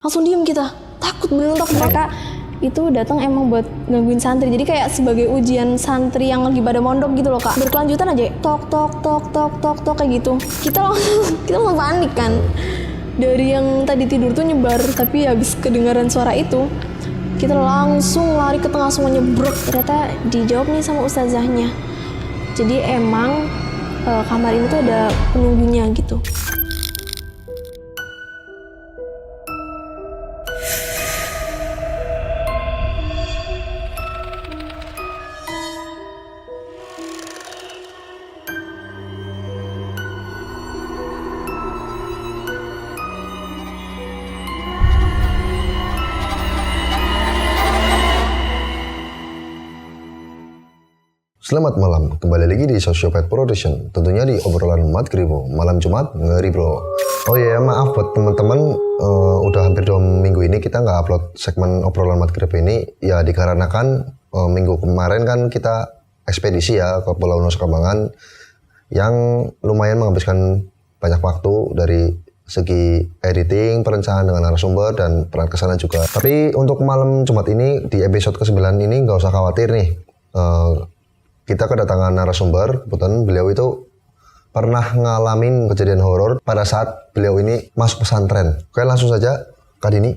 Langsung diem kita, takut, bener takut. Mereka itu datang emang buat gangguin santri, jadi kayak sebagai ujian santri yang lagi pada mondok gitu loh kak. Berkelanjutan aja, tok tok tok tok tok tok kayak gitu. Kita langsung panik kan. Dari yang tadi tidur tuh nyebar, tapi habis kedengaran suara itu, kita langsung lari ke tengah semuanya, brok. Ternyata dijawab nih sama ustazahnya. Jadi emang kamar ini tuh ada penunggunya gitu. Selamat malam, kembali lagi di Sociopath Production, tentunya di obrolan Madgribo, malam Jumat ngeri bro. Oh iya, maaf buat teman-teman, udah hampir 2 minggu ini kita nggak upload segmen obrolan Madgribo ini, ya dikarenakan minggu kemarin kan kita ekspedisi ya ke Pulau Nusa Kambangan, yang lumayan menghabiskan banyak waktu dari segi editing, perencanaan dengan narasumber, dan peran kesana juga. Tapi untuk malam Jumat ini, di episode ke-9 ini nggak usah khawatir nih. Kita kedatangan narasumber, kebetulan beliau itu pernah ngalamin kejadian horor pada saat beliau ini masuk pesantren. Oke, langsung saja, Kak Dini.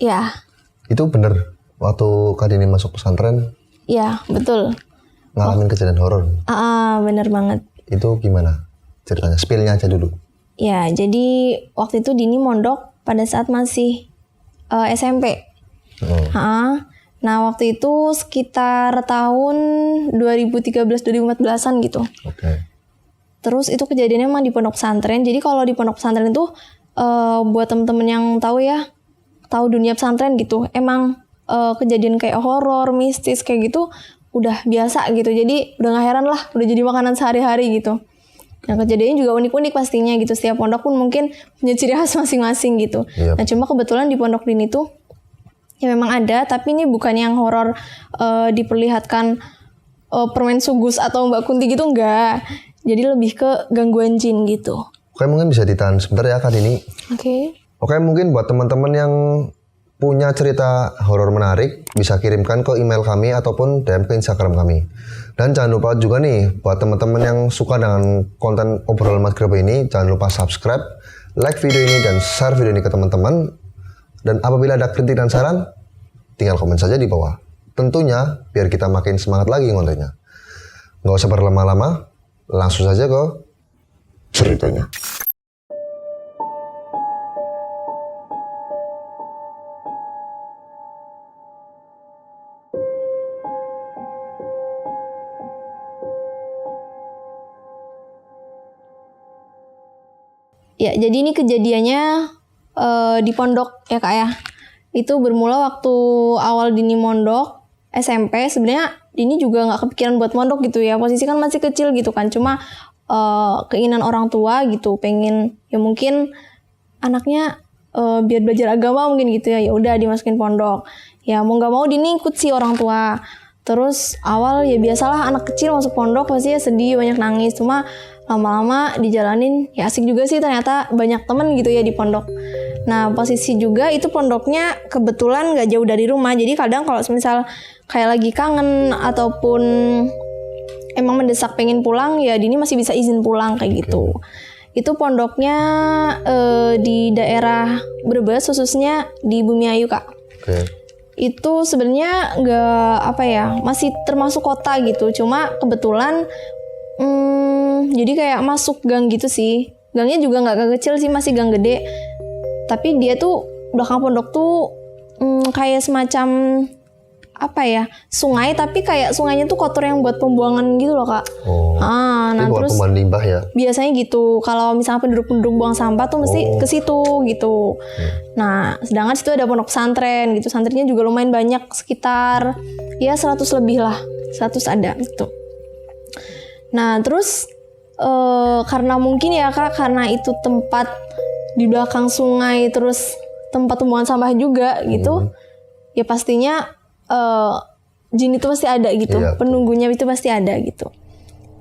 Ya. Itu bener, waktu Kak Dini masuk pesantren? Ya, betul. Ngalamin kejadian horor? Bener banget. Itu gimana ceritanya? Spill-nya aja dulu. Ya, jadi waktu itu Dini mondok pada saat masih SMP. Nah, waktu itu sekitar tahun 2013-2014an gitu. Oke. Terus itu kejadiannya emang di pondok pesantren. Jadi kalau di pondok pesantren itu buat temen-temen yang tahu ya, tahu dunia pesantren gitu, emang kejadian kayak horor, mistis kayak gitu udah biasa gitu. Jadi udah gak heran lah, udah jadi makanan sehari-hari gitu. Nah, kejadiannya juga unik-unik pastinya gitu. Setiap pondok pun mungkin punya ciri khas masing-masing gitu. Yep. Nah, cuma kebetulan di pondok Dini tuh ya memang ada, tapi ini bukan yang horor diperlihatkan permen sugus atau Mbak Kunti gitu, enggak. Jadi lebih ke gangguan jin gitu. Oke, mungkin bisa ditahan sebentar ya Kak Dini. Oke, mungkin buat teman-teman yang punya cerita horor menarik, bisa kirimkan ke email kami ataupun DM ke Instagram kami. Dan jangan lupa juga nih, buat teman-teman yang suka dengan konten obrolan Madgribo ini, jangan lupa subscribe, like video ini, dan share video ini ke teman-teman. Dan apabila ada kritik dan saran, tinggal komen saja di bawah. Tentunya biar kita makin semangat lagi kontennya. Nggak usah berlama-lama, langsung saja ke ceritanya. Ya, jadi ini kejadiannya di pondok ya kak ya. Itu bermula waktu awal Dini mondok SMP. Sebenarnya Dini juga nggak kepikiran buat mondok gitu ya, posisi kan masih kecil gitu kan. Cuma keinginan orang tua gitu, pengen ya mungkin anaknya biar belajar agama mungkin gitu ya. Ya udah dimasukin pondok. Ya mau nggak mau Dini ikut sih orang tua. Terus awal ya biasalah anak kecil masuk pondok pasti ya sedih, banyak nangis. Cuma lama-lama dijalanin ya asik juga sih, ternyata banyak temen gitu ya di pondok. Nah, posisi juga itu pondoknya kebetulan gak jauh dari rumah. Jadi kadang kalau misal kayak lagi kangen ataupun emang mendesak pengen pulang, ya Dini masih bisa izin pulang kayak gitu. Itu pondoknya di daerah Brebes, khususnya di Bumiayu kak. Itu sebenarnya masih termasuk kota gitu. Cuma kebetulan jadi kayak masuk gang gitu sih. Gangnya juga nggak gang kecil sih, masih gang gede. Tapi dia tuh belakang pondok tuh kayak semacam sungai, tapi kayak sungainya tuh kotor yang buat pembuangan gitu loh kak. Nah terus limbah ya. Biasanya gitu. Kalau misalnya penduduk buang sampah tuh mesti ke situ gitu. Nah sedangkan situ ada pondok pesantren gitu. Santrinya juga lumayan banyak, sekitar ya 100 lebih lah, 100 ada gitu. Nah terus karena mungkin ya kak, karena itu tempat di belakang sungai, terus tempat pembuangan sampah juga gitu, ya pastinya jin itu pasti ada gitu, penunggunya itu pasti ada gitu.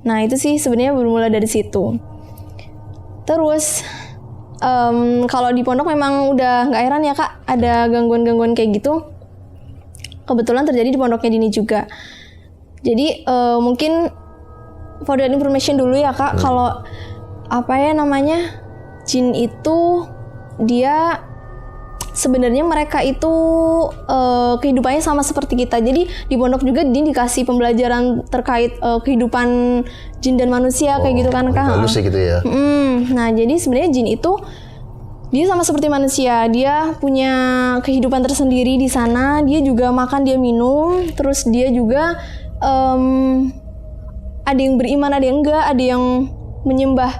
Nah itu sih sebenarnya bermula dari situ. Terus kalau di pondok memang udah nggak heran ya Kak, ada gangguan-gangguan kayak gitu. Kebetulan terjadi di pondoknya Dini juga. Jadi mungkin for that information dulu ya Kak, kalau jin itu dia sebenarnya mereka itu kehidupannya sama seperti kita. Jadi di pondok juga Dini dikasih pembelajaran terkait kehidupan jin dan manusia kayak gitu kan Kak. Halus gitu ya. Nah jadi sebenarnya jin itu dia sama seperti manusia, dia punya kehidupan tersendiri di sana. Dia juga makan, dia minum, terus dia juga ada yang beriman, ada yang enggak, ada yang menyembah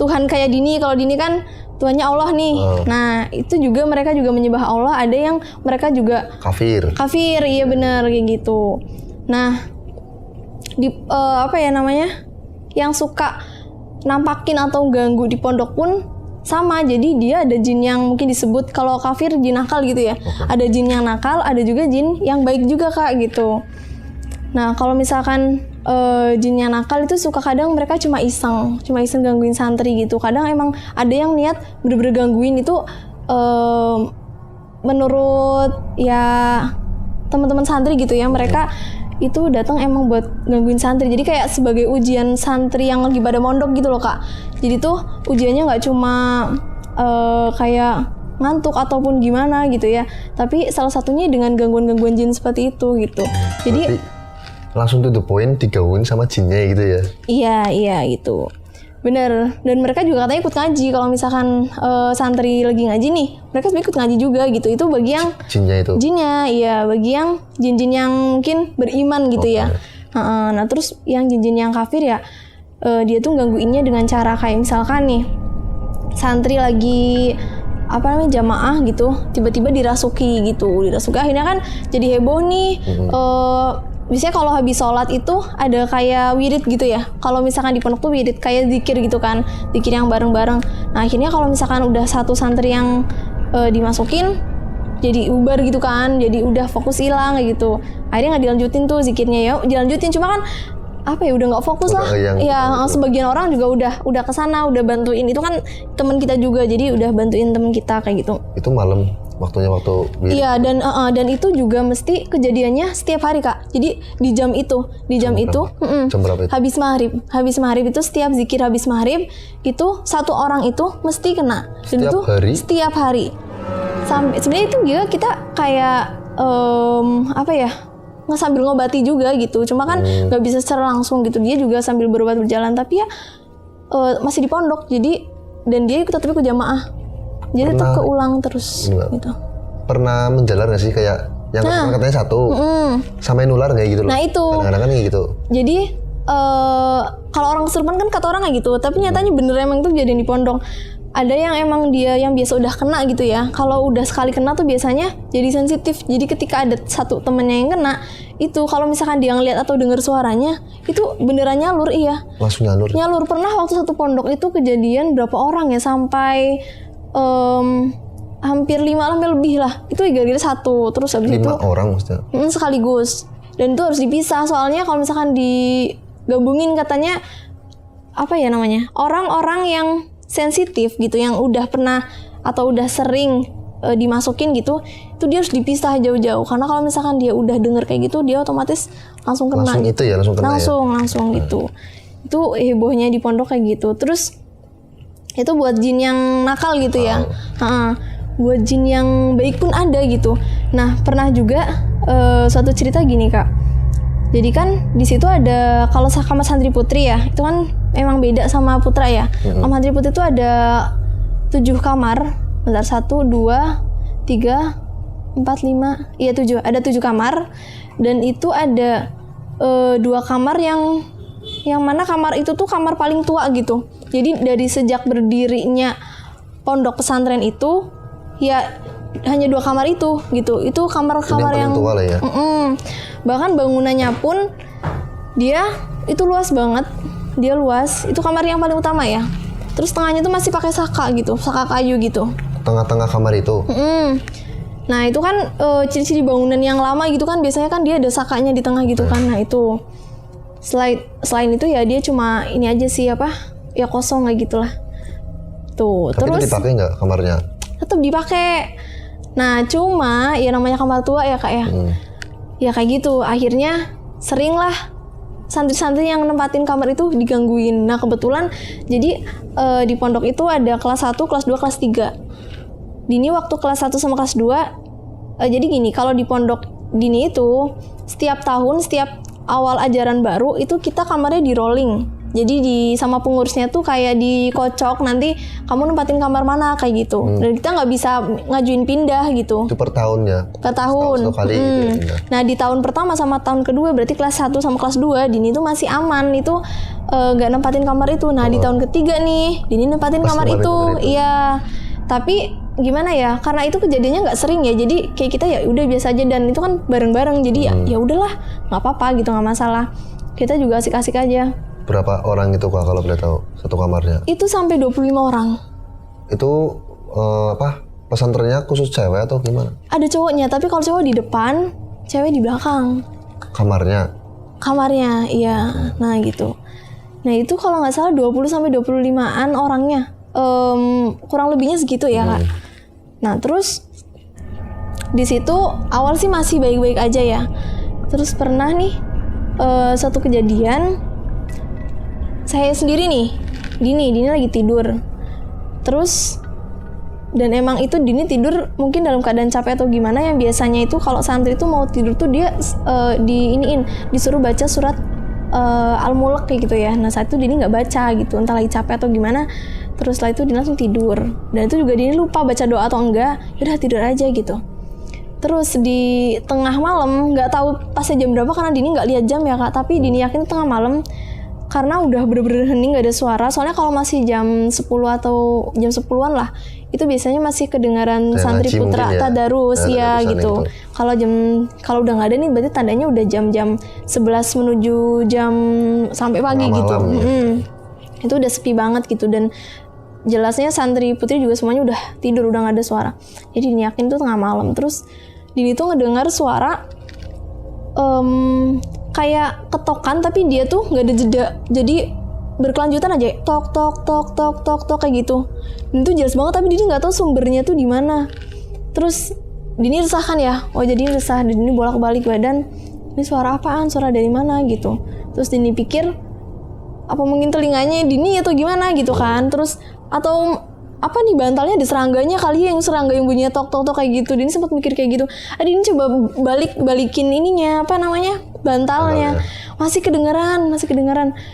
Tuhan kayak Dini. Kalau Dini kan Tuhannya Allah nih. Nah itu juga mereka juga menyembah Allah. Ada yang mereka juga Kafir, iya benar kayak gitu. Nah di yang suka nampakin atau ganggu di pondok pun sama. Jadi dia ada jin yang mungkin disebut kalau kafir jin nakal gitu ya. Ada jin yang nakal, ada juga jin yang baik juga Kak gitu. Nah kalau misalkan jin yang nakal itu suka kadang mereka cuma iseng gangguin santri gitu. Kadang emang ada yang niat bener-bener gangguin itu menurut ya teman-teman santri gitu ya, mereka itu datang emang buat gangguin santri. Jadi kayak sebagai ujian santri yang lagi pada mondok gitu loh Kak. Jadi tuh ujiannya nggak cuma kayak ngantuk ataupun gimana gitu ya, tapi salah satunya dengan gangguan-gangguan jin seperti itu gitu. Jadi langsung to the point digabungin sama jinnya gitu ya. Iya gitu. Bener. Dan mereka juga katanya ikut ngaji. Kalau misalkan santri lagi ngaji nih, mereka ikut ngaji juga gitu. Itu bagi yang jinnya, iya, bagi yang jin-jin yang mungkin beriman gitu ya. Nah terus yang jin-jin yang kafir ya, dia tuh gangguinnya dengan cara kayak misalkan nih, santri lagi jamaah gitu, tiba-tiba dirasuki akhirnya kan jadi heboh nih. Biasanya kalau habis sholat itu ada kayak wirid gitu ya. Kalau misalkan di pondok tuh wirid kayak zikir gitu kan, zikir yang bareng-bareng. Nah akhirnya kalau misalkan udah satu santri yang dimasukin, jadi ubar gitu kan, jadi udah fokus hilang kayak gitu. Akhirnya nggak dilanjutin tuh zikirnya ya, dilanjutin cuma kan udah nggak fokus lah. Ya sebagian orang juga udah kesana, udah bantuin. Itu kan teman kita juga, jadi udah bantuin teman kita kayak gitu. Itu malam. Waktu iya dan itu juga mesti kejadiannya setiap hari Kak. Jadi di jam itu jam berapa itu? habis maghrib itu setiap zikir habis maghrib itu satu orang itu mesti kena. Dan setiap hari sampai sebenarnya itu juga kita kayak nggak sambil ngobati juga gitu, cuma kan nggak bisa secara langsung gitu, dia juga sambil berobat berjalan, tapi ya masih di pondok. Jadi dan dia tetap ikut jamaah. Jadi tetap keulang terus gitu. Pernah menjalar nggak sih kayak yang katanya satu sampai nular nggak gitu loh? Nah itu kadang-kadang kan kayak gitu. Jadi kalau orang kesurupan kan kata orang kayak gitu, tapi nyatanya bener emang itu kejadian di pondok. Ada yang emang dia yang biasa udah kena gitu ya, kalau udah sekali kena tuh biasanya jadi sensitif. Jadi ketika ada satu temennya yang kena, itu kalau misalkan dia ngeliat atau dengar suaranya, itu beneran nyalur. Langsung nyalur. Pernah waktu satu pondok itu kejadian berapa orang ya, sampai hampir 5 sampai lebih lah. Itu gara-gara satu. Terus habis 5 itu orang maksudnya? Sekaligus. Dan itu harus dipisah, soalnya kalau misalkan digabungin katanya orang-orang yang sensitif gitu, yang udah pernah atau udah sering dimasukin gitu, itu dia harus dipisah jauh-jauh. Karena kalau misalkan dia udah denger kayak gitu, dia otomatis langsung kena. Langsung gitu. Itu hebohnya di pondok kayak gitu. Terus itu buat jin yang nakal gitu ya. Buat jin yang baik pun ada gitu. Nah pernah juga suatu cerita gini Kak. Jadi kan di situ ada, kalau kamar santri putri ya, itu kan emang beda sama putra ya. Kamar santri putri itu ada 7 kamar. Bentar, 1, 2, 3, 4, 5. Iya 7. Ada 7 kamar. Dan itu ada 2 kamar yang mana kamar itu tuh kamar paling tua gitu. Jadi dari sejak berdirinya pondok pesantren itu ya hanya 2 kamar itu gitu. Itu kamar-kamar yang tua lah ya. Bahkan bangunannya pun dia itu luas banget. Dia luas. Itu kamar yang paling utama ya. Terus tengahnya tuh masih pakai saka gitu, saka kayu gitu. Tengah-tengah kamar itu. Nah itu kan ciri-ciri bangunan yang lama gitu kan, biasanya kan dia ada sakanya di tengah gitu kan. Nah itu selain itu ya dia cuma ini aja sih ya kosong kayak gitulah. gitu. Tapi Terus itu dipakai nggak kamarnya? tetap dipakai. Nah cuma ya namanya kamar tua ya kak ya. Ya kayak gitu. Akhirnya sering lah santri-santri yang nempatin kamar itu digangguin. Nah kebetulan jadi di pondok itu ada kelas 1, kelas 2, kelas 3. Dini waktu kelas 1 sama kelas 2 jadi gini, kalau di pondok Dini itu setiap tahun, setiap awal ajaran baru itu kita kamarnya di rolling. Jadi sama pengurusnya tuh kayak dikocok, nanti kamu nempatin kamar mana kayak gitu. Dan kita nggak bisa ngajuin pindah gitu. Itu per tahunnya? Per tahun. Satu kali gitu ya, pindah. Nah di tahun pertama sama tahun kedua berarti kelas 1 sama kelas 2 Dini itu masih aman, itu nggak nempatin kamar itu. Nah di tahun ketiga nih Dini nempatin kamar itu. Iya. Tapi gimana ya, karena itu kejadiannya nggak sering ya, jadi kayak kita ya udah biasa aja, dan itu kan bareng-bareng, jadi ya udahlah nggak apa-apa gitu, nggak masalah, kita juga asik-asik aja. Berapa orang itu kak kalau boleh tahu satu kamarnya? Itu sampai 25 orang. Itu pesantrennya khusus cewek atau gimana? Ada cowoknya, tapi kalau cowok di depan, cewek di belakang. Kamarnya iya. Nah gitu. Nah itu kalau nggak salah 20 sampai 25-an orangnya, kurang lebihnya segitu ya kak. Nah terus di situ awal sih masih baik-baik aja ya. Terus pernah nih satu kejadian, saya sendiri nih, Dini lagi tidur. Terus dan emang itu Dini tidur mungkin dalam keadaan capek atau gimana, yang biasanya itu kalau santri itu mau tidur tuh dia disuruh baca surat Al-Mulk kayak gitu ya. Nah saat itu Dini nggak baca gitu, entah lagi capek atau gimana. Terus setelah itu Dini langsung tidur. Dan itu juga Dini lupa baca doa atau enggak. Yaudah tidur aja gitu. Terus di tengah malam, nggak tahu pasnya jam berapa karena Dini nggak lihat jam ya kak. Tapi Dini yakin tengah malam karena udah bener-bener hening, nggak ada suara. Soalnya kalau masih jam 10 atau jam 10-an lah, itu biasanya masih kedengaran santri putra ya? Tadarus ya gitu. Kalau udah nggak ada nih berarti tandanya udah jam-jam 11 menuju jam sampai pagi gitu. Itu udah sepi banget gitu, dan jelasnya santri putri juga semuanya udah tidur, udah nggak ada suara. Jadi Dini yakin tuh tengah malam. Terus Dini tuh ngedengar suara kayak ketokan, tapi dia tuh nggak ada jeda, jadi berkelanjutan aja, tok tok tok tok tok tok kayak gitu. Dan itu jelas banget, tapi Dini nggak tahu sumbernya tuh di mana. Terus Dini resah kan ya, jadi resah, dan Dini bolak-balik badan, ini suara apaan, suara dari mana gitu. Terus Dini pikir apa mungkin telinganya Dini atau gimana gitu kan. Terus atau apa nih, bantalnya di serangganya kali ya, yang serangga yang bunyinya tok tok tok kayak gitu. Dini sempat mikir kayak gitu. Dini coba balikin ininya, bantalnya. Masih kedengeran.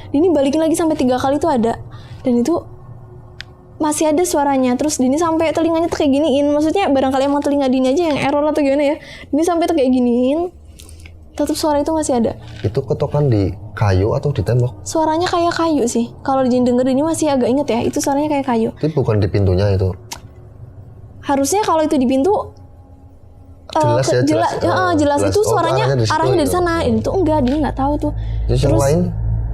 Dini balikin lagi sampai 3 kali tuh ada. Dan itu masih ada suaranya. Terus Dini sampai telinganya tuh kayak giniin. Maksudnya barangkali emang telinga Dini aja yang error atau gimana ya. Dini sampai tuh kayak giniin, tetap suara itu masih ada. Itu ketokan di kayu atau di tembok? Suaranya kayak kayu sih. Kalau Dini denger ini masih agak inget ya, itu suaranya kayak kayu. Itu bukan di pintunya itu? Harusnya kalau itu di pintu jelas itu suaranya arahnya dari sana. Itu enggak, Dini nggak tahu tuh. Terus yang lain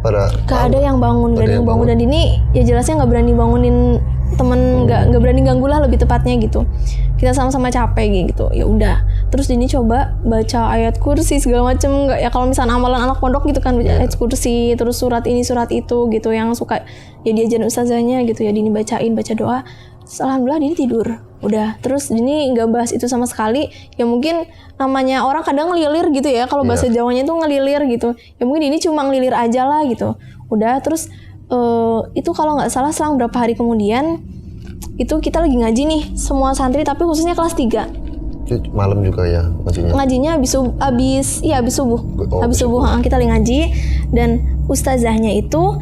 pada gak ada yang bangun, dan Dini ya jelasnya nggak berani bangunin temen, nggak berani ganggu lah lebih tepatnya gitu. Kita sama-sama capek gitu, ya udah. Terus Dini coba baca ayat kursi segala macem, nggak ya, kalau misalnya amalan anak pondok gitu kan, baca ayat kursi, terus surat ini surat itu gitu yang suka ya diajarin ustazahnya gitu ya, Dini bacain, baca doa. Terus alhamdulillah Dini tidur. Udah, terus Dini nggak bahas itu sama sekali. Ya mungkin namanya orang kadang ngelilir gitu ya, kalau bahasa Jawanya itu ngelilir gitu. Ya mungkin Dini cuma ngelilir aja lah gitu. Udah, terus itu kalau nggak salah selang berapa hari kemudian itu kita lagi ngaji nih semua santri, tapi khususnya kelas 3. Itu malam juga ya ngajinya? Ngajinya habis subuh. Habis subuh kita lagi ngaji, dan ustazahnya itu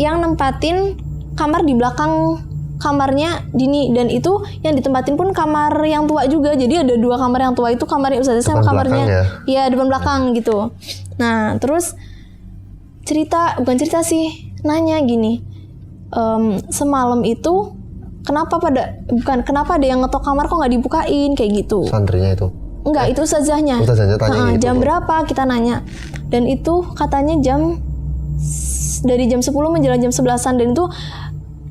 yang nempatin kamar di belakang kamarnya Dini, dan itu yang ditempatin pun kamar yang tua juga. Jadi ada 2 kamar yang tua, itu kamarnya ustazah sama kamarnya ya depan belakang gitu. Nah terus nanya gini, semalam itu kenapa ada yang ngetok kamar kok nggak dibukain kayak gitu. Santrinya itu? Enggak, itu ustazahnya tanya gitu. Jam berapa kita nanya, dan itu katanya dari jam 10 menjelang jam 11-an, dan itu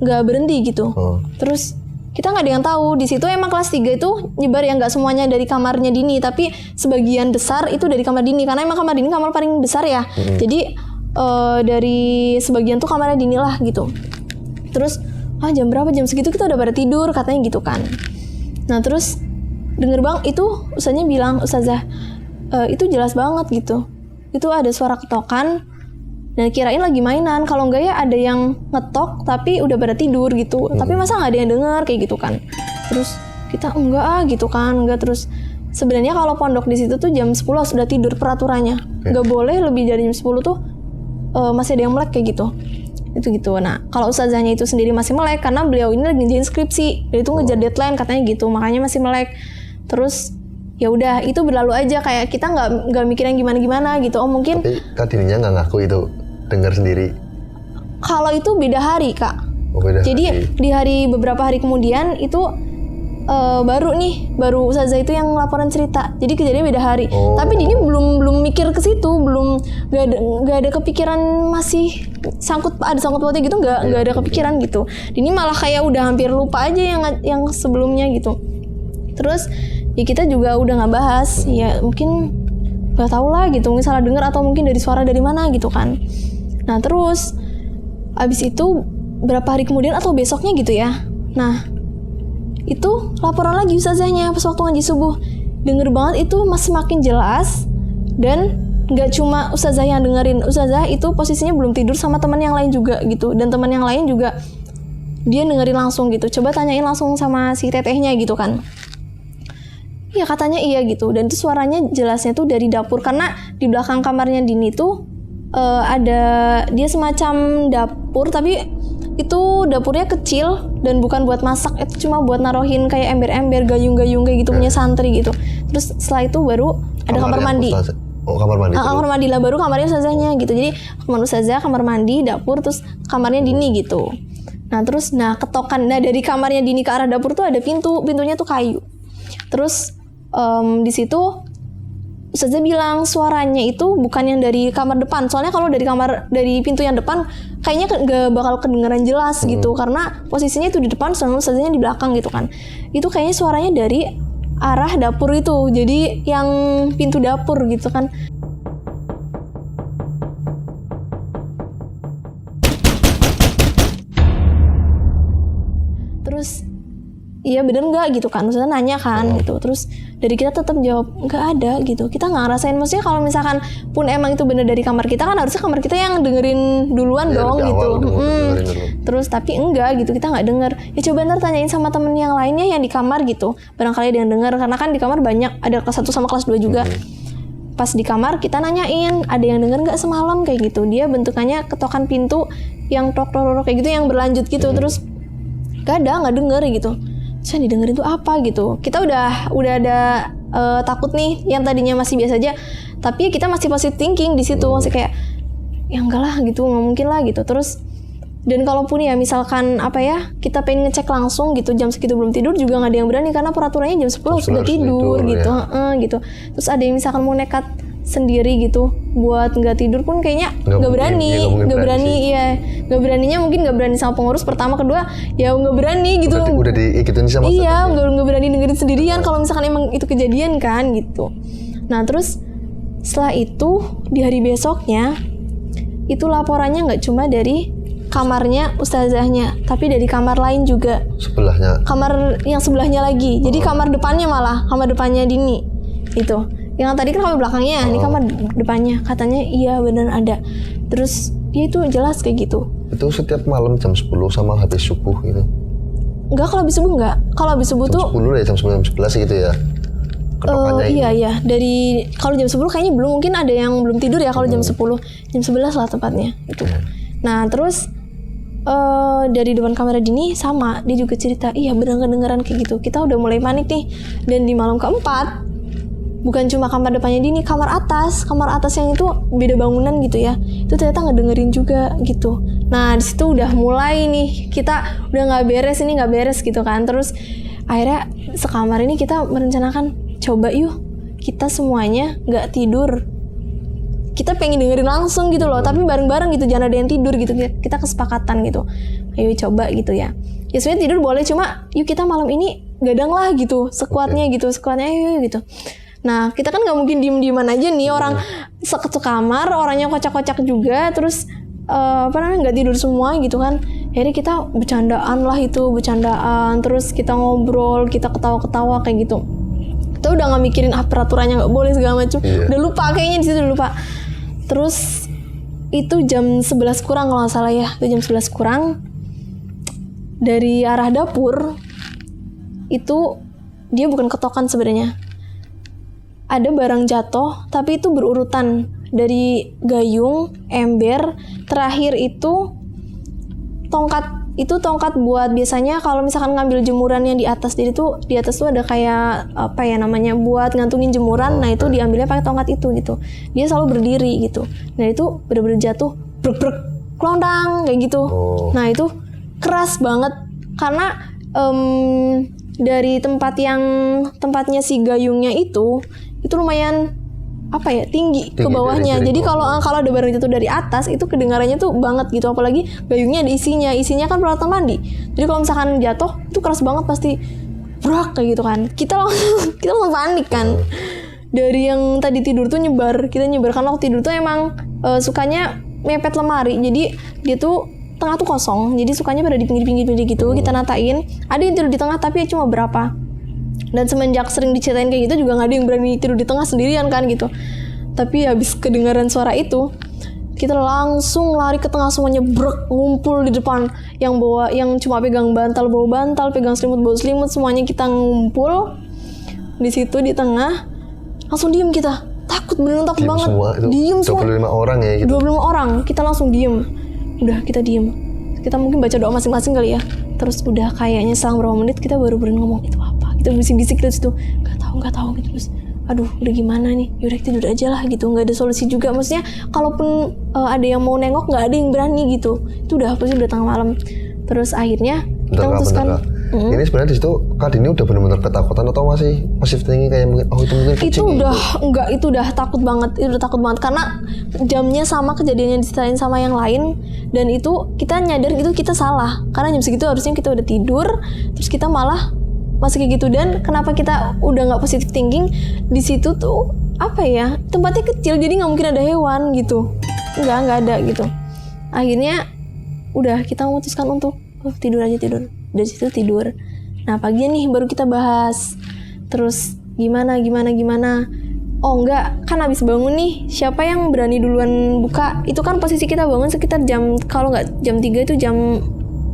nggak berhenti gitu. Terus kita nggak ada yang tahu. Di situ emang kelas 3 itu nyebar ya, nggak semuanya dari kamarnya Dini, tapi sebagian besar itu dari kamar Dini, karena emang kamar Dini kamar paling besar ya. Jadi dari sebagian tuh kamarnya Dini lah gitu. Terus jam berapa, jam segitu kita udah pada tidur katanya gitu kan. Nah terus denger bang itu ustaznya bilang, ustazah itu jelas banget gitu, itu ada suara ketokan dan kirain lagi mainan, kalau enggak ya ada yang ngetok tapi udah pada tidur gitu, tapi masa nggak ada yang denger kayak gitu kan. Terus kita enggak gitu kan, enggak. Terus sebenarnya kalau pondok di situ tuh jam 10 sudah tidur peraturannya, nggak boleh lebih dari jam 10 tuh masih ada yang melek kayak gitu. Itu gitu. Nah kalau ustazahnya itu sendiri masih melek karena beliau ini lagi ngerjain skripsi, dia itu ngejar deadline katanya gitu, makanya masih melek. Terus ya udah itu berlalu aja, kayak kita nggak mikirin gimana gitu. Oh mungkin tapi tadinya nggak ngaku itu dengar sendiri. Kalau itu beda hari kak. Beda jadi hari. Di hari beberapa hari kemudian itu baru ustazah itu yang laporan cerita, jadi kejadian beda hari. Tapi Dini belum mikir ke situ, belum nggak ada kepikiran masih sangkut pautnya gitu, nggak ada kepikiran gitu. Dini malah kayak udah hampir lupa aja yang sebelumnya gitu. Terus ya kita juga udah nggak bahas, ya mungkin nggak tahu lah gitu, mungkin salah dengar atau mungkin dari suara dari mana gitu kan. Nah terus abis itu berapa hari kemudian atau besoknya gitu ya, nah itu laporan lagi ustazahnya pas waktu ngaji subuh, denger banget itu masih makin jelas. Dan nggak cuma ustazah yang dengerin, ustazah itu posisinya belum tidur sama teman yang lain juga gitu, dan teman yang lain juga dia dengerin langsung gitu. Coba tanyain langsung sama si tetehnya gitu kan. Iya katanya iya gitu, dan itu suaranya jelasnya tuh dari dapur, karena di belakang kamarnya Dini tuh ada dia semacam dapur, tapi itu dapurnya kecil dan bukan buat masak, itu cuma buat naruhin kayak ember-ember, gayung-gayung kayak gitu punya santri gitu. Terus setelah itu baru ada kamar mandi. Kamar mandi. Kamar mandi lah, baru kamarnya ustazahnya gitu. Jadi kamar ustazah, kamar mandi, dapur, terus kamarnya Dini gitu. Nah terus ketokan, dari kamarnya Dini ke arah dapur tuh ada pintunya tuh kayu. Terus di situ ustazah bilang suaranya itu bukan yang dari kamar depan, soalnya kalau dari pintu yang depan kayaknya nggak bakal kedengeran jelas gitu, karena posisinya itu di depan, sedangkan ustazahnya di belakang gitu kan. Itu kayaknya suaranya dari arah dapur itu, jadi yang pintu dapur gitu kan. Terus iya bener nggak gitu kan, ustazah nanya kan gitu. Terus dari kita tetap jawab nggak ada gitu, kita nggak ngerasain. Maksudnya kalau misalkan pun emang itu bener dari kamar kita kan harusnya kamar kita yang dengerin duluan dong gitu. Terus tapi enggak gitu, kita nggak denger. Ya coba ntar tanyain sama temen yang lainnya yang di kamar gitu, barangkali ada yang denger, karena kan di kamar banyak, ada kelas 1 sama kelas 2 juga. Pas di kamar kita nanyain ada yang denger nggak semalam kayak gitu. Dia bentukannya ketokan pintu yang tok kayak gitu yang berlanjut gitu. Terus nggak denger gitu. Saya didengerin tuh apa gitu. Kita udah ada takut nih, yang tadinya masih biasa aja, tapi kita masih positive thinking di situ, masih kayak ya enggak lah gitu, nggak mungkin lah gitu. Terus dan kalaupun ya misalkan kita pengen ngecek langsung gitu jam segitu belum tidur juga nggak ada yang berani, karena peraturannya jam 10 sudah tidur gitu. Gitu. Terus ada yang misalkan mau nekat sendiri gitu buat nggak tidur pun kayaknya nggak berani, nggak beraninya mungkin nggak berani sama pengurus pertama, kedua ya nggak berani gitu. Udah diikutin sama nggak berani dengerin sendirian kalau misalkan emang itu kejadian kan gitu. Nah terus setelah itu di hari besoknya itu laporannya nggak cuma dari kamarnya ustazahnya, tapi dari kamar lain juga, sebelahnya, kamar yang sebelahnya lagi. Jadi kamar depannya, malah kamar depannya Dini itu. Yang tadi kan kamar belakangnya, ini kamar depannya. Katanya iya benar ada. Terus ya itu jelas kayak gitu. Itu setiap malam jam 10 sama habis subuh gitu? Enggak, kalau habis subuh enggak. Kalau habis subuh jam tuh 10 ya, jam 9, jam 11 gitu ya? Iya. Dari kalau jam 10 kayaknya belum, mungkin ada yang belum tidur ya kalau jam 10. Jam 11 lah tepatnya itu. Nah terus dari depan kamera Dini sama, dia juga cerita, iya benar kedengeran kayak gitu. Kita udah mulai panik nih. Dan di malam keempat, bukan cuma kamar depannya Dini, kamar atas yang itu beda bangunan gitu ya, itu ternyata ngedengerin juga gitu. Nah di situ udah mulai nih, kita udah nggak beres gitu kan. Terus akhirnya sekamar ini kita merencanakan, coba yuk kita semuanya nggak tidur, kita pengen dengerin langsung gitu loh, tapi bareng-bareng gitu, jangan ada yang tidur gitu. Kita kesepakatan gitu, ayo coba gitu ya. Ya sebenarnya tidur boleh, cuma yuk kita malam ini gadang lah gitu, sekuatnya ayo gitu. Nah kita kan nggak mungkin diem-dieman aja nih, orang satu kamar, orangnya kocak-kocak juga, terus nggak tidur semua gitu kan. Akhirnya kita bercandaan, terus kita ngobrol, kita ketawa-ketawa kayak gitu. Kita udah nggak mikirin peraturannya nggak boleh segala macam. Udah lupa kayaknya di situ udah lupa. Terus itu jam 11 kurang kalau nggak salah ya, itu jam 11 kurang. Dari arah dapur itu dia bukan ketokan sebenarnya. Ada barang jatuh, tapi itu berurutan dari gayung, ember, terakhir itu tongkat buat biasanya kalau misalkan ngambil jemuran yang di atas. Jadi tuh di atas tuh ada kayak apa ya namanya buat ngantungin jemuran. Nah itu diambilnya pakai tongkat itu gitu. Dia selalu berdiri gitu. Nah itu bener-bener jatuh, brek klondang kayak gitu. Nah itu keras banget karena dari tempatnya si gayungnya itu lumayan apa ya tinggi ke bawahnya. Jadi kalau ada barang jatuh dari atas itu kedengarannya tuh banget gitu, apalagi gayungnya ada isinya kan peralatan mandi. Jadi kalau misalkan jatuh itu keras banget pasti brak kayak gitu kan. Kita langsung panik kan. Dari yang tadi tidur tuh kita nyebar karena waktu tidur tuh emang sukanya mepet lemari. Jadi dia tuh tengah tuh kosong, jadi sukanya pada di pinggir gitu. Kita natain, ada yang tidur di tengah tapi ya cuma berapa. Dan semenjak sering diceritain kayak gitu juga nggak ada yang berani tidur di tengah sendirian kan gitu. Tapi habis kedengaran suara itu, kita langsung lari ke tengah, semuanya ngumpul di depan. Yang cuma pegang bantal bawa bantal, pegang selimut bawa selimut, semuanya kita ngumpul di situ di tengah. Langsung diem kita, beneran takut banget. Diem semua. 25 orang ya gitu. 25 orang, kita langsung diem. Udah kita diem, kita mungkin baca doa masing-masing kali ya. Terus udah kayaknya selang berapa menit kita baru berani ngomong itu apa. Kita bisik-bisik terus itu nggak tahu gitu. Terus aduh udah gimana nih, yaudah tidur aja lah gitu. Nggak ada solusi juga, maksudnya kalaupun ada yang mau nengok nggak ada yang berani gitu. Itu udah udah tengah malam. Terus akhirnya kita memutuskan. Ini sebenarnya di situ Kak Dini udah benar-benar ketakutan atau masih positif thinking kayak mungkin itu mungkin kucing itu udah takut banget. Itu udah takut banget karena jamnya sama kejadiannya diceritain sama yang lain, dan itu kita nyadar gitu kita salah karena jam segitu harusnya kita udah tidur, terus kita malah masih kayak gitu. Dan kenapa kita udah nggak positive thinking, di situ tuh apa ya, tempatnya kecil jadi nggak mungkin ada hewan gitu, nggak ada gitu. Akhirnya udah kita memutuskan untuk tidur aja. Dari situ tidur. Nah paginya nih baru kita bahas. Terus gimana. Oh enggak, kan habis bangun nih, siapa yang berani duluan buka? Itu kan posisi kita bangun sekitar jam, kalau nggak jam 3 itu jam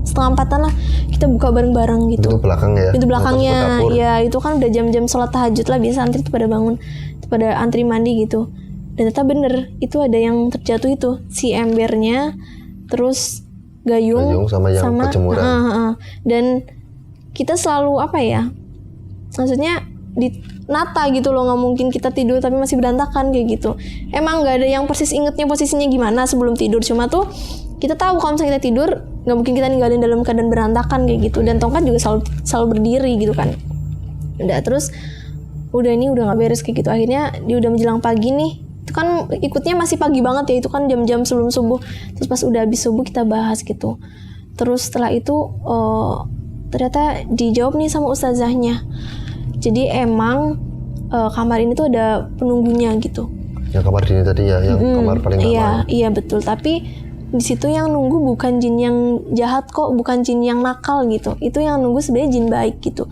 3:30 lah. Kita buka bareng-bareng gitu. Pintu belakang ya? Pintu belakangnya, ya itu kan udah jam-jam sholat tahajud lah. Biasa antri tuh pada bangun, pada antri mandi gitu. Dan ternyata bener, itu ada yang terjatuh itu, si embernya, terus gayung sama yang kejemuran. Dan kita selalu apa ya, maksudnya nata gitu loh, nggak mungkin kita tidur tapi masih berantakan kayak gitu. Emang nggak ada yang persis ingetnya posisinya gimana sebelum tidur, cuma tuh kita tahu kalau misalnya kita tidur nggak mungkin kita ninggalin dalam keadaan berantakan kayak gitu. Dan tongkat juga selalu berdiri gitu kan. Terus udah nggak beres kayak gitu. Akhirnya dia udah menjelang pagi nih, itu kan ikutnya masih pagi banget ya, itu kan jam-jam sebelum subuh. Terus pas udah habis subuh kita bahas gitu. Terus setelah itu ternyata dijawab nih sama ustazahnya. Jadi emang kamar ini tuh ada penunggunya gitu. Yang kamar Dini tadi ya, yang kamar paling aman. Iya betul. Tapi di situ yang nunggu bukan jin yang jahat kok, bukan jin yang nakal gitu. Itu yang nunggu sebenarnya jin baik gitu.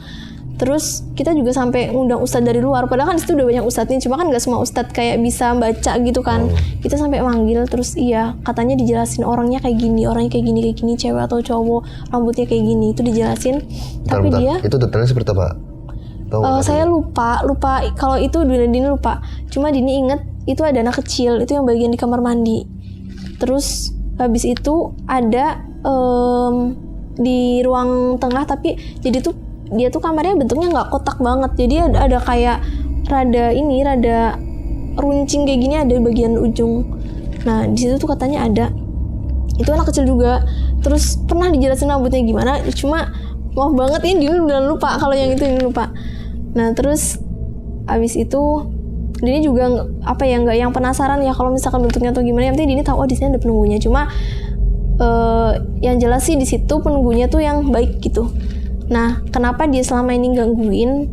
Terus kita juga sampai ngundang ustadz dari luar, padahal kan di situ udah banyak ustadznya, cuma kan nggak semua ustadz kayak bisa baca gitu kan. Kita sampai manggil, terus iya katanya dijelasin orangnya kayak gini, cewek atau cowok, rambutnya kayak gini, itu dijelasin. Tapi dia itu detailnya seperti apa? Saya lupa kalau itu Dini lupa. Cuma Dini inget itu ada anak kecil, itu yang bagian di kamar mandi. Terus habis itu ada di ruang tengah, tapi jadi tuh dia tuh kamarnya bentuknya nggak kotak banget, jadi ada kayak rada runcing kayak gini, ada bagian ujung. Nah di situ tuh katanya ada, itu anak kecil juga. Terus pernah dijelasin rambutnya gimana, cuma maaf banget ini Dini udah lupa, kalau yang itu Dini lupa. Nah terus abis itu Dini juga nggak yang penasaran ya kalau misalkan bentuknya atau gimana. Yang penting Dini tahu di sini ada penunggunya. Cuma yang jelas sih di situ penunggunya tuh yang baik gitu. Nah, kenapa dia selama ini gangguin?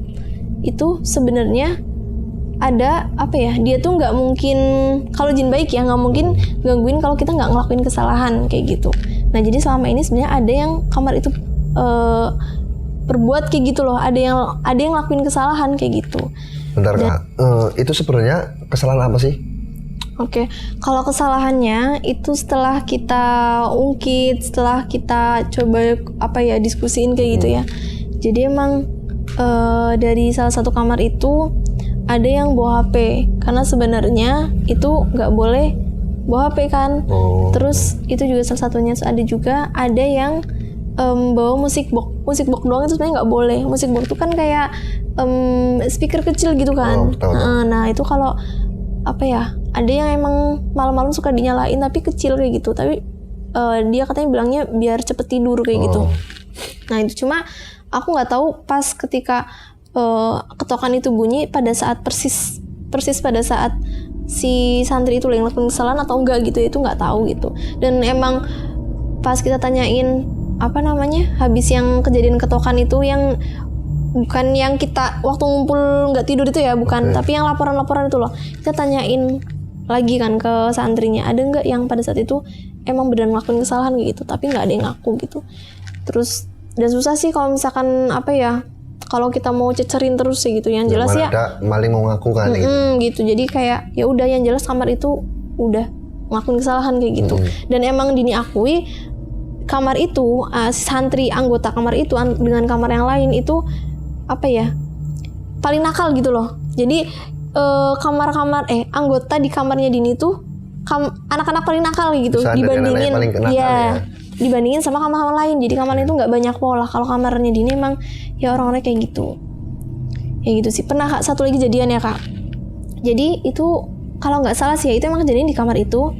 Itu sebenarnya ada apa ya? Dia tuh nggak mungkin, kalau jin baik ya nggak mungkin gangguin kalau kita nggak ngelakuin kesalahan kayak gitu. Nah jadi selama ini sebenarnya ada yang kamar itu berbuat kayak gitu loh, ada yang lakuin kesalahan kayak gitu. Bentar Kak, itu sebenarnya kesalahan apa sih? Oke, kalau kesalahannya itu setelah kita ungkit, setelah kita coba diskusiin kayak gitu ya. Jadi emang dari salah satu kamar itu ada yang bawa HP, karena sebenarnya itu nggak boleh bawa HP kan. Terus itu juga salah satunya. Ada yang bawa musik box doang, itu sebenarnya nggak boleh. Musik box itu kan kayak speaker kecil gitu kan. Nah itu kalau ada yang emang malam-malam suka dinyalain tapi kecil kayak gitu, tapi dia katanya bilangnya biar cepet tidur kayak gitu. Nah itu cuma aku nggak tahu pas ketika ketokan itu bunyi pada saat persis pada saat si santri itu lagi ngelakuin kesalahan atau enggak gitu, itu nggak tahu gitu. Dan emang pas kita tanyain habis yang kejadian ketokan itu, yang bukan yang kita waktu ngumpul nggak tidur itu ya, bukan, tapi yang laporan-laporan itu loh, kita tanyain lagi kan ke santrinya, ada nggak yang pada saat itu emang benar ngelakuin kesalahan gitu, tapi nggak ada yang ngaku gitu. Terus dan susah sih kalau misalkan kalau kita mau cecerin terus sih gitu, yang jelas ya ada maling mau ngaku kan gitu. Jadi kayak ya udah, yang jelas kamar itu udah ngelakuin kesalahan kayak gitu. Dan emang Dini akui kamar itu santri anggota kamar itu dengan kamar yang lain itu paling nakal gitu loh. Jadi anggota di kamarnya Dini tuh anak-anak paling nakal gitu dibandingin dibandingin sama kamar lain. Jadi kamarnya itu nggak banyak pola. Kalau kamarnya Dini emang ya orang-orang kayak gitu. Ya gitu sih. Pernah satu lagi kejadian ya Kak. Jadi itu kalau nggak salah sih ya, itu emang kejadian di kamar itu.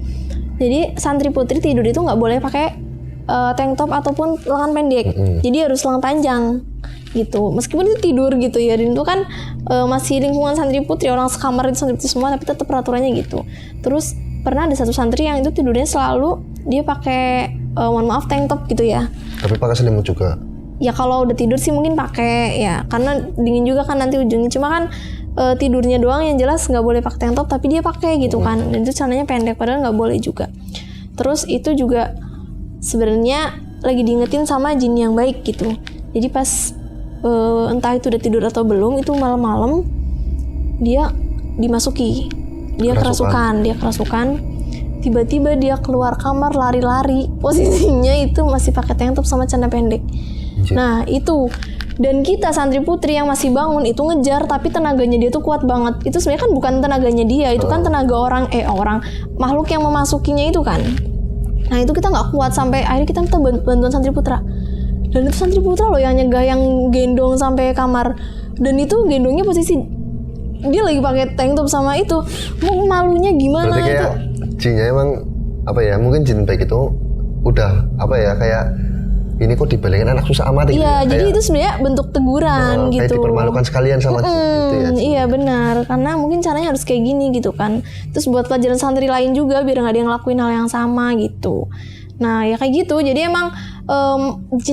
Jadi santri putri tidur itu nggak boleh pakai tank top ataupun lengan pendek. Jadi harus lengan panjang gitu. Meskipun itu tidur gitu ya, dan itu kan masih lingkungan santri putri, orang sekamar itu santri putri semua, tapi tetap peraturannya gitu. Terus pernah ada satu santri yang itu tidurnya selalu dia pakai tank top gitu ya. Tapi pakai selimut juga. Ya kalau udah tidur sih mungkin pakai ya, karena dingin juga kan nanti ujungnya. Cuma kan tidurnya doang yang jelas nggak boleh pakai tank top, tapi dia pakai gitu kan. Dan itu celananya pendek, padahal nggak boleh juga. Terus itu juga sebenarnya lagi diingetin sama jin yang baik gitu. Jadi pas entah itu udah tidur atau belum, itu malam-malam dia dimasuki, dia kerasukan. Tiba-tiba dia keluar kamar lari-lari, posisinya itu masih pakai tank top sama celana pendek. Nah itu, dan kita santri putri yang masih bangun itu ngejar, tapi tenaganya dia tuh kuat banget. Itu sebenarnya kan bukan tenaganya dia, itu kan tenaga orang makhluk yang memasukinya itu kan. Nah itu kita nggak kuat, sampai akhirnya kita minta bantuan santri putra. Dan itu santri putra loh yang nyegah, yang gendong sampai kamar. Dan itu gendongnya posisi dia lagi pakai tank top sama itu. Mau malunya gimana? Berarti kayak jinnya emang mungkin jin baik itu udah kayak ini kok dibalikin anak susah amat gitu. Iya, jadi itu sebenarnya bentuk teguran gitu. Kayak dipermalukan sekalian sama itu ya. Iya benar, karena mungkin caranya harus kayak gini gitu kan. Terus buat pelajaran santri lain juga biar nggak ada yang ngelakuin hal yang sama gitu. Nah ya kayak gitu. Jadi emang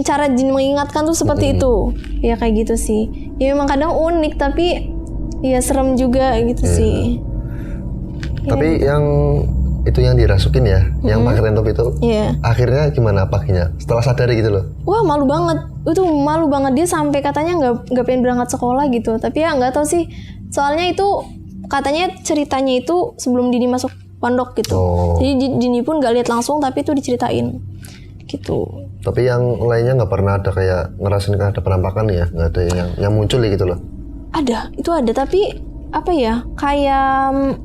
cara jin mengingatkan tuh seperti itu. Ya kayak gitu sih. Ya memang kadang unik tapi ya serem juga gitu sih. Tapi yang itu yang dirasukin ya, yang pakai tank top itu, akhirnya gimana paginya? Setelah sadar gitu loh. Wah malu banget, itu malu banget. Dia sampai katanya nggak pengen berangkat sekolah gitu. Tapi ya nggak tahu sih, soalnya itu katanya ceritanya itu sebelum Dini masuk pondok gitu. Jadi Dini pun nggak lihat langsung, tapi itu diceritain gitu. Tapi yang lainnya nggak pernah ada kayak ngerasain ada penampakan ya, nggak ada yang muncul gitu loh. Ada, itu ada, tapi kayak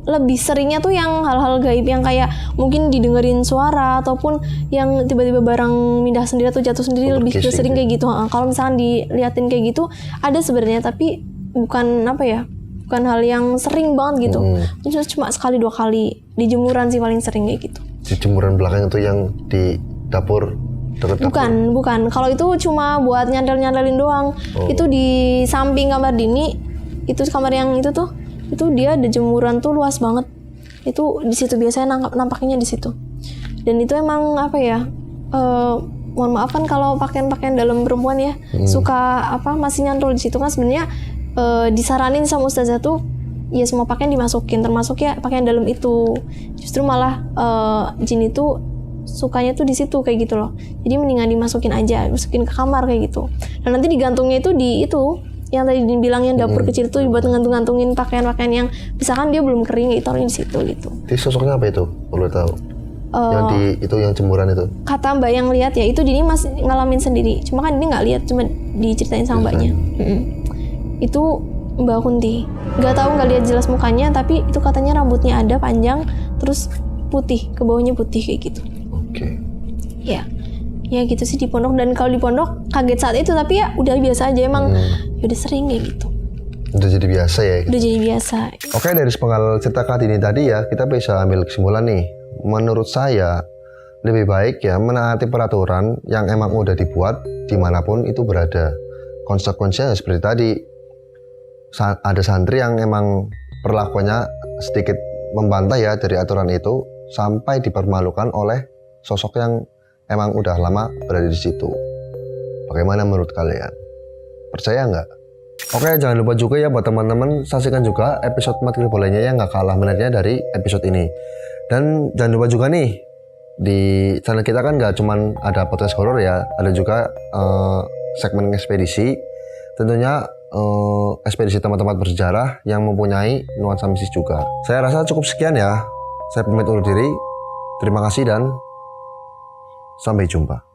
lebih seringnya tuh yang hal-hal gaib yang kayak mungkin didengerin suara ataupun yang tiba-tiba barang mindah sendiri atau jatuh sendiri, lebih sering kayak gitu. Kalau misalkan diliatin kayak gitu ada sebenarnya, tapi bukan bukan hal yang sering banget gitu. Itu cuma sekali 2 kali di jemuran sih paling sering kayak gitu. Di jemuran belakang itu yang di dapur dekat dapur? Bukan. Kalau itu cuma buat nyantel-nyantelin doang. Itu di samping kamar Dini, itu kamar yang itu tuh. Itu dia ada jemuran tuh luas banget. Itu di situ biasanya nampaknya di situ. Dan itu emang mohon maaf kan kalau pakaian dalam perempuan ya suka masih nyantol di situ kan. Sebenarnya disaranin sama ustazah tuh ya semua pakaian dimasukin, termasuk ya pakaian dalam itu. Justru malah jin itu sukanya tuh di situ kayak gitu loh. Jadi mendingan dimasukin aja, masukin ke kamar kayak gitu. Dan nanti digantungnya itu di itu yang tadi dibilang yang dapur kecil tuh buat ngantung-ngantungin pakaian-pakaian yang misalkan dia belum kering, ditaruhin di situ gitu. Jadi sosoknya apa itu? Boleh tahu? Yang di itu yang jemuran itu. Kata mbak yang lihat ya itu Dini masih ngalamin sendiri. Cuma kan Dini nggak lihat, cuma diceritain sama mbaknya. Itu Mbak Kunti. Nggak lihat jelas mukanya, tapi itu katanya rambutnya ada panjang, terus putih, ke bawahnya putih kayak gitu. Oke. Ya gitu sih di pondok. Dan kalau di pondok kaget saat itu, tapi ya udah biasa aja emang. Ya udah sering kayak gitu. Udah jadi biasa ya. Udah jadi biasa. Oke, dari sepenggal cerita Kak Dini tadi ya, kita bisa ambil kesimpulan nih. Menurut saya lebih baik ya menaati peraturan yang emang udah dibuat dimanapun itu berada. Konsekuensinya seperti tadi, ada santri yang emang perlakuannya sedikit membantah ya dari aturan itu sampai dipermalukan oleh sosok yang emang udah lama berada di situ. Bagaimana menurut kalian? Percaya nggak? Oke, jangan lupa juga ya buat teman-teman saksikan juga episode Madkrib lainnya yang nggak kalah menariknya dari episode ini. Dan jangan lupa juga nih, di channel kita kan nggak cuman ada podcast horor ya, ada juga segmen ekspedisi. Tentunya ekspedisi tempat-tempat bersejarah yang mempunyai nuansa mistis juga. Saya rasa cukup sekian ya. Saya pamit undur diri. Terima kasih dan sampai jumpa.